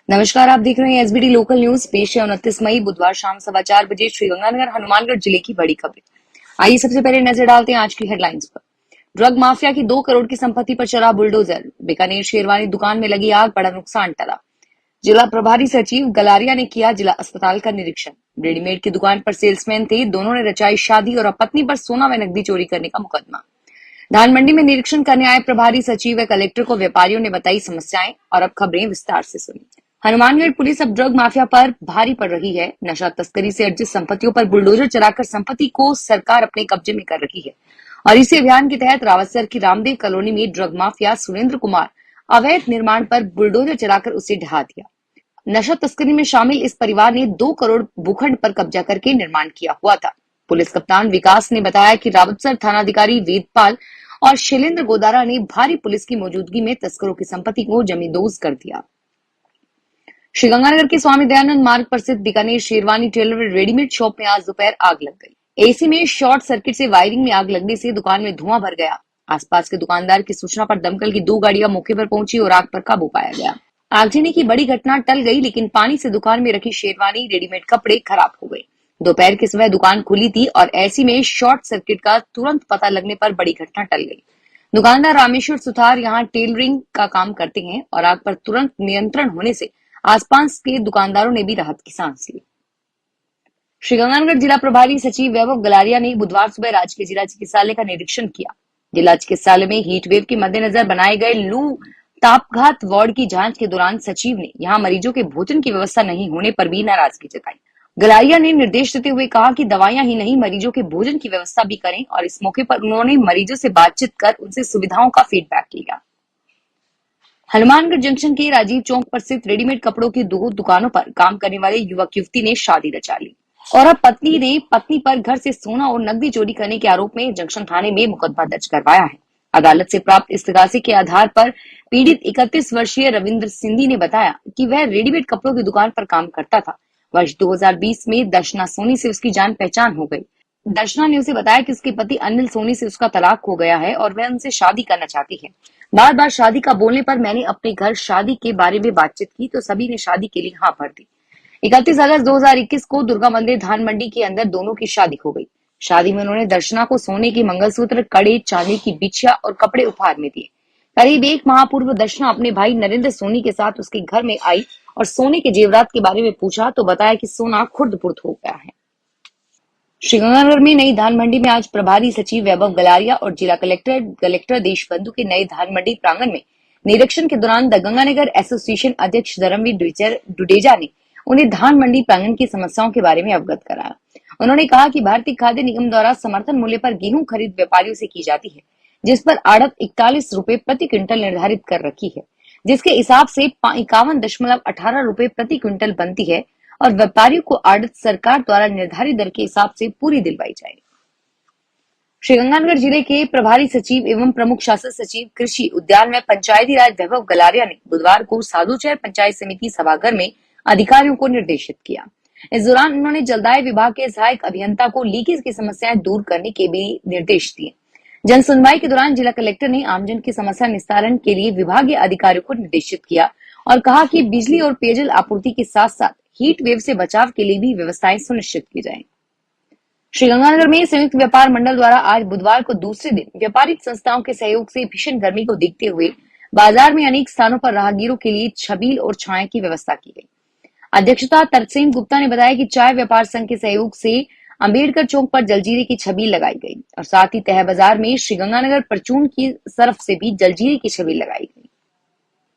नमस्कार, आप देख रहे हैं एसबीडी लोकल न्यूज। पेश है 29 मई बुधवार शाम 4:15 श्रीगंगानगर हनुमानगढ़ जिले की बड़ी खबरें। आइए सबसे पहले नजर डालते हैं आज की हेडलाइंस पर। ड्रग माफिया की 2 करोड़ की संपत्ति पर चला बुलडोजर। बीकानेर शेरवानी दुकान में लगी आग, बड़ा नुकसान टला। जिला प्रभारी सचिव गलारिया ने किया जिला अस्पताल का निरीक्षण। रेडीमेड की दुकान पर सेल्समैन थे, दोनों ने रचाई शादी और पत्नी पर सोना व नकदी चोरी करने का मुकदमा। धान मंडी में निरीक्षण करने आए प्रभारी सचिव व कलेक्टर को व्यापारियों ने बताई समस्याएं। और अब खबरें विस्तार से सुनिए। हनुमानगढ़ पुलिस अब ड्रग माफिया पर भारी पड़ रही है। नशा तस्करी से अर्जित संपत्तियों पर बुलडोजर चलाकर संपत्ति को सरकार अपने कब्जे में कर रही है। और इसी अभियान के तहत रावतसर की रामदेव कॉलोनी में ड्रग माफिया सुरेंद्र कुमार अवैध निर्माण पर बुलडोजर चलाकर उसे ढहा दिया। नशा तस्करी में शामिल इस परिवार ने 2 करोड़ भूखंड पर कब्जा करके निर्माण किया हुआ था। पुलिस कप्तान विकास ने बताया कि रावतसर थानाधिकारी वेदपाल और शैलेंद्र गोदारा ने भारी पुलिस की मौजूदगी में तस्करों की संपत्ति को जमींदोज कर दिया। श्रीगंगानगर के स्वामी दयानंद मार्ग पर स्थित Bikaner sherwani tailor readymade shop में आज दोपहर आग लग गई। एसी में शॉर्ट सर्किट से वायरिंग में आग लगने से दुकान में धुआं भर गया। आसपास के दुकानदार की सूचना पर दमकल की 2 गाड़ियां मौके पर पहुंची और आग पर काबू पाया गया। आगजनी की बड़ी घटना टल गई, लेकिन पानी से दुकान में रखी शेरवानी रेडीमेड कपड़े खराब हो गए। दोपहर के समय दुकान खुली थी और ऐसी में शॉर्ट सर्किट का तुरंत पता लगने पर बड़ी घटना टल गई। दुकानदार रामेश्वर सुथार यहाँ टेलरिंग का काम करते हैं और आग पर तुरंत नियंत्रण होने से आसपास के दुकानदारों ने भी राहत की सांस ली। श्रीगंगानगर जिला प्रभारी सचिव वैभव गलारिया ने बुधवार सुबह राजकीय जिला चिकित्सालय का निरीक्षण किया। जिला चिकित्सालय में हीट वेव के मद्देनजर बनाए गए लू तापघात वार्ड की जांच के दौरान सचिव ने यहां मरीजों के भोजन की व्यवस्था नहीं होने पर भी नाराजगी जताई। गलारिया ने निर्देश देते हुए कहा कि दवाइयां ही नहीं, मरीजों के भोजन की व्यवस्था भी करें। और इस मौके पर उन्होंने मरीजों से बातचीत कर उनसे सुविधाओं का फीडबैक लिया। हनुमानगढ़ जंक्शन के राजीव चौक पर स्थित रेडीमेड कपड़ों की 2 दुकानों पर काम करने वाले युवक युवती ने शादी रचा ली और अब पत्नी ने पत्नी पर घर से सोना और नकदी चोरी करने के आरोप में जंक्शन थाने में मुकदमा दर्ज करवाया है। अदालत से प्राप्त इस्तगासे के आधार पर पीड़ित 31 वर्षीय रविंद्र सिंधी ने बताया कि वह रेडीमेड कपड़ों की दुकान पर काम करता था। वर्ष 2020 में दर्शना सोनी से उसकी जान पहचान हो गई। दर्शना ने उसे बताया कि उसके पति अनिल सोनी से उसका तलाक हो गया है और वह उनसे शादी करना चाहती है। बार बार शादी का बोलने पर मैंने अपने घर शादी के बारे में बातचीत की तो सभी ने शादी के लिए हाँ भर दी। 31 अगस्त 2021 को दुर्गा मंदिर धान मंडी के अंदर दोनों की शादी हो गई। शादी में उन्होंने दर्शना को सोने की मंगलसूत्र, कड़े, चांदी की बिछिया और कपड़े उपहार में दिए। करीब 1 माह पूर्व दर्शना अपने भाई नरेंद्र सोनी के साथ उसके घर में आई और सोने के जेवरात के बारे में पूछा तो बताया कि सोना खुर्द-बुर्द हो गया है। श्रीगंगानगर में नई धान मंडी में आज प्रभारी सचिव वैभव गलारिया और जिला कलेक्टर देशबंधु के नए धान मंडी प्रांगण में निरीक्षण के दौरान द गंगानगर एसोसिएशन अध्यक्ष धर्मवीर डुडेजा ने उन्हें धान मंडी प्रांगण की समस्याओं के बारे में अवगत कराया। उन्होंने कहा कि भारतीय खाद्य निगम द्वारा समर्थन मूल्य पर गेहूं खरीद व्यापारियों से की जाती है, जिस पर आड़त 41 रुपए प्रति क्विंटल निर्धारित कर रखी है, जिसके हिसाब से 51.18 रुपए प्रति क्विंटल बनती है और व्यापारियों को आड़त सरकार द्वारा निर्धारित दर के हिसाब से पूरी दिलवाई जाए। श्रीगंगानगर जिले के प्रभारी सचिव एवं प्रमुख शासन सचिव कृषि उद्यान में पंचायती राज वैभव गलारिया ने बुधवार को साधुचर पंचायत समिति सभागार में अधिकारियों को निर्देशित किया। इस दौरान उन्होंने जलदाय विभाग के सहायक अभियंता को लीकेज की समस्याएं दूर करने के भी निर्देश दिए। जन सुनवाई के दौरान जिला कलेक्टर ने आमजन की समस्या निस्तारण के लिए विभागीय अधिकारियों को निर्देशित किया और कहा कि बिजली और पेयजल आपूर्ति के साथ साथ हीट वेव से बचाव के लिए भी व्यवस्थाएं सुनिश्चित की जाएं। श्रीगंगानगर में संयुक्त व्यापार मंडल द्वारा आज बुधवार को दूसरे दिन व्यापारिक संस्थाओं के सहयोग से भीषण गर्मी को देखते हुए बाजार में अनेक स्थानों पर राहगीरों के लिए छबील और छाया की व्यवस्था की गई। अध्यक्षता तरसेम गुप्ता ने बताया कि चाय व्यापार संघ के सहयोग से अम्बेडकर चौक पर जलजीरे की छबील लगाई गई और साथ ही तह बाजार में श्रीगंगानगर परचून की तरफ से भी जलजीरे की छबील लगाई गई।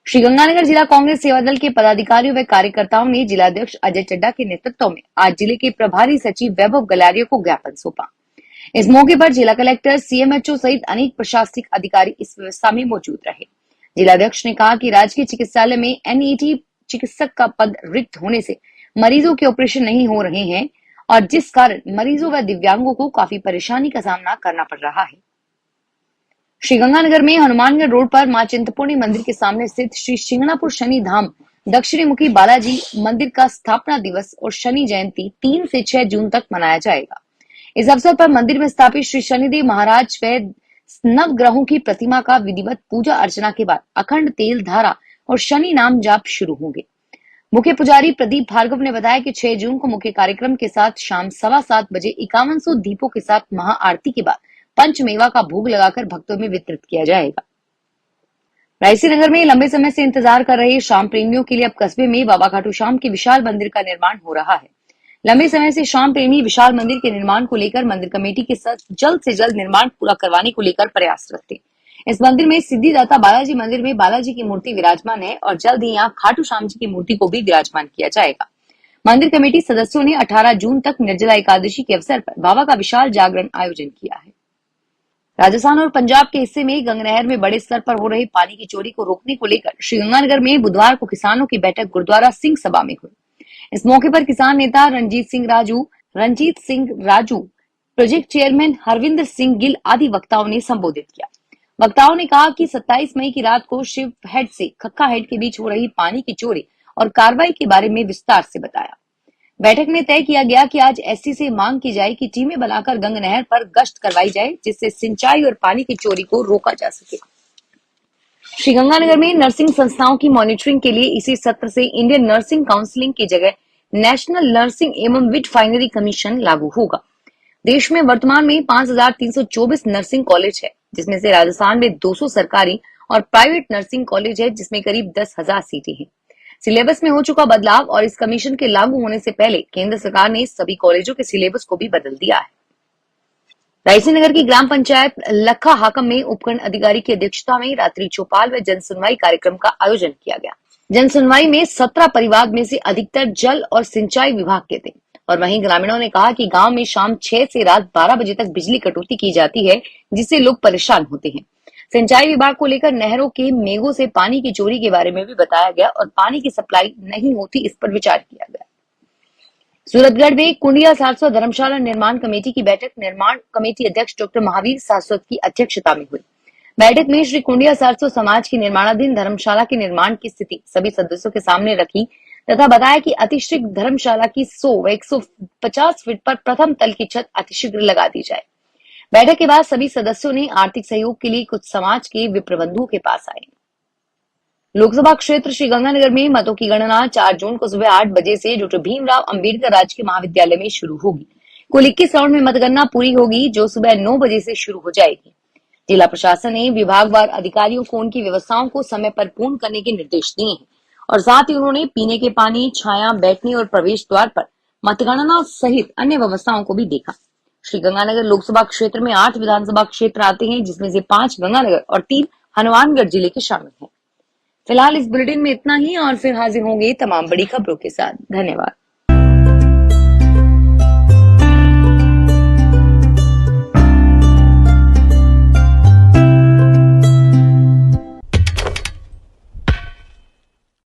श्रीगंगानगर जिला कांग्रेस सेवा दल के पदाधिकारियों व कार्यकर्ताओं ने जिलाध्यक्ष अजय चड्डा के नेतृत्व में आज जिले के प्रभारी सचिव वैभव गलारिया को ज्ञापन सौंपा। इस मौके पर जिला कलेक्टर, सीएमएचओ सहित अनेक प्रशासनिक अधिकारी इस व्यवस्था में मौजूद रहे। जिलाध्यक्ष ने कहा कि राजकीय चिकित्सालय में एनईटी चिकित्सक का पद रिक्त होने से मरीजों के ऑपरेशन नहीं हो रहे हैं और जिस कारण मरीजों व दिव्यांगों को काफी परेशानी का सामना करना पड़ रहा है। श्रीगंगानगर में हनुमानगढ़ रोड पर मां चिंतपूर्णी मंदिर के सामने स्थित श्री शिंगणापुर शनि धाम दक्षिणी मुखी बालाजी मंदिर का स्थापना दिवस और शनि जयंती 3 से 6 जून तक मनाया जाएगा। इस अवसर पर मंदिर में स्थापित श्री शनिदेव महाराज व नवग्रहों की प्रतिमा का विधिवत पूजा अर्चना के बाद अखंड तेल धारा और शनि नाम जाप शुरू होंगे। मुख्य पुजारी प्रदीप भार्गव ने बताया कि 6 जून को मुख्य कार्यक्रम के साथ शाम 7:15 बजे 5100 दीपों के साथ महाआरती के बाद पंचमेवा का भोग लगाकर भक्तों में वितरित किया जाएगा। रायसी नगर में लंबे समय से इंतजार कर रहे शाम प्रेमियों के लिए अब कस्बे में बाबा खाटू श्याम के विशाल मंदिर का निर्माण हो रहा है। लंबे समय से शाम प्रेमी विशाल मंदिर के निर्माण को लेकर मंदिर कमेटी के साथ जल्द से जल्द निर्माण पूरा करवाने को लेकर प्रयासरत थे। इस मंदिर में सिद्धिदाता बालाजी मंदिर में बालाजी की मूर्ति विराजमान है और जल्द ही यहाँ खाटू श्याम जी की मूर्ति को भी विराजमान किया जाएगा। मंदिर कमेटी सदस्यों ने 18 जून तक निर्जला एकादशी के अवसर पर बाबा का विशाल जागरण आयोजन किया है। राजस्थान और पंजाब के हिस्से में गंगा नहर में बड़े स्तर पर हो रही पानी की चोरी को रोकने को लेकर श्रीगंगानगर में बुधवार को किसानों की बैठक गुरुद्वारा सिंह सभा में हुई। इस मौके पर किसान नेता रंजीत सिंह राजू, प्रोजेक्ट चेयरमैन हरविंदर सिंह गिल आदि वक्ताओं ने संबोधित किया। वक्ताओं ने कहा कि 27 मई की रात को शिव हेड से खक्का हेड के बीच हो रही पानी की चोरी और कार्रवाई के बारे में विस्तार से बताया। बैठक में तय किया गया कि आज एससी से मांग की जाए कि टीमें बनाकर गंगा नहर पर गश्त करवाई जाए, जिससे सिंचाई और पानी की चोरी को रोका जा सके। श्रीगंगानगर में नर्सिंग संस्थाओं की मॉनिटरिंग के लिए इसी सत्र से इंडियन नर्सिंग काउंसिलिंग की जगह नेशनल नर्सिंग एवं वेटरनरी कमीशन लागू होगा। देश में वर्तमान में 5324 नर्सिंग कॉलेज है, जिसमें से राजस्थान में 200 सरकारी और प्राइवेट नर्सिंग कॉलेज है, जिसमें करीब 10,000 सीटें हैं। सिलेबस में हो चुका बदलाव और इस कमीशन के लागू होने से पहले केंद्र सरकार ने सभी कॉलेजों के सिलेबस को भी बदल दिया है। रायसी नगर की ग्राम पंचायत लखा हाकम में उपखंड अधिकारी की अध्यक्षता में रात्रि चौपाल व जनसुनवाई कार्यक्रम का आयोजन किया गया। जनसुनवाई में 17 परिवार में से अधिकतर जल और सिंचाई विभाग के थे और वहीं ग्रामीणों ने कहा कि गांव में शाम 6 से रात 12 बजे तक बिजली कटौती की जाती है, जिससे लोग परेशान होते हैं। सिंचाई विभाग को लेकर नहरों के मेघों से पानी की चोरी के बारे में भी बताया गया और पानी की सप्लाई नहीं होती, इस पर विचार किया गया। सूरतगढ़ में कुंडिया सारस्वत धर्मशाला निर्माण कमेटी की बैठक निर्माण कमेटी अध्यक्ष डॉक्टर महावीर सारस्वत की अध्यक्षता में हुई। बैठक में श्री कुंडिया सारस्वत समाज की निर्माणाधीन धर्मशाला के निर्माण की स्थिति सभी सदस्यों के सामने रखी तथा बताया कि अतिशीघ्र धर्मशाला की 100 व 150 फीट पर प्रथम तल की छत अतिशीघ्र लगा दी जाए। बैठक के बाद सभी सदस्यों ने आर्थिक सहयोग के लिए कुछ समाज के विप्रबंधुओं के पास आए। लोकसभा क्षेत्र श्रीगंगानगर में मतों की गणना 4 जून को सुबह 8 बजे से डॉक्टर भीमराव अंबेडकर राजकीय महाविद्यालय में शुरू होगी। कुल 21 राउंड में मतगणना पूरी होगी, जो सुबह 9 बजे से शुरू हो जाएगी। जिला प्रशासन ने विभागवार अधिकारियों को उनकी व्यवस्थाओं को समय पर पूर्ण करने के निर्देश दिए हैं और साथ ही उन्होंने पीने के पानी, छाया, बैठने और प्रवेश द्वार पर मतगणना सहित अन्य व्यवस्थाओं को भी देखा। श्रीगंगानगर लोकसभा क्षेत्र में 8 विधानसभा क्षेत्र आते हैं, जिसमें से 5 गंगानगर और 3 हनुमानगढ़ जिले के शामिल हैं। फिलहाल इस बुलेटिन में इतना ही और फिर हाजिर होंगे तमाम बड़ी खबरों के साथ। धन्यवाद।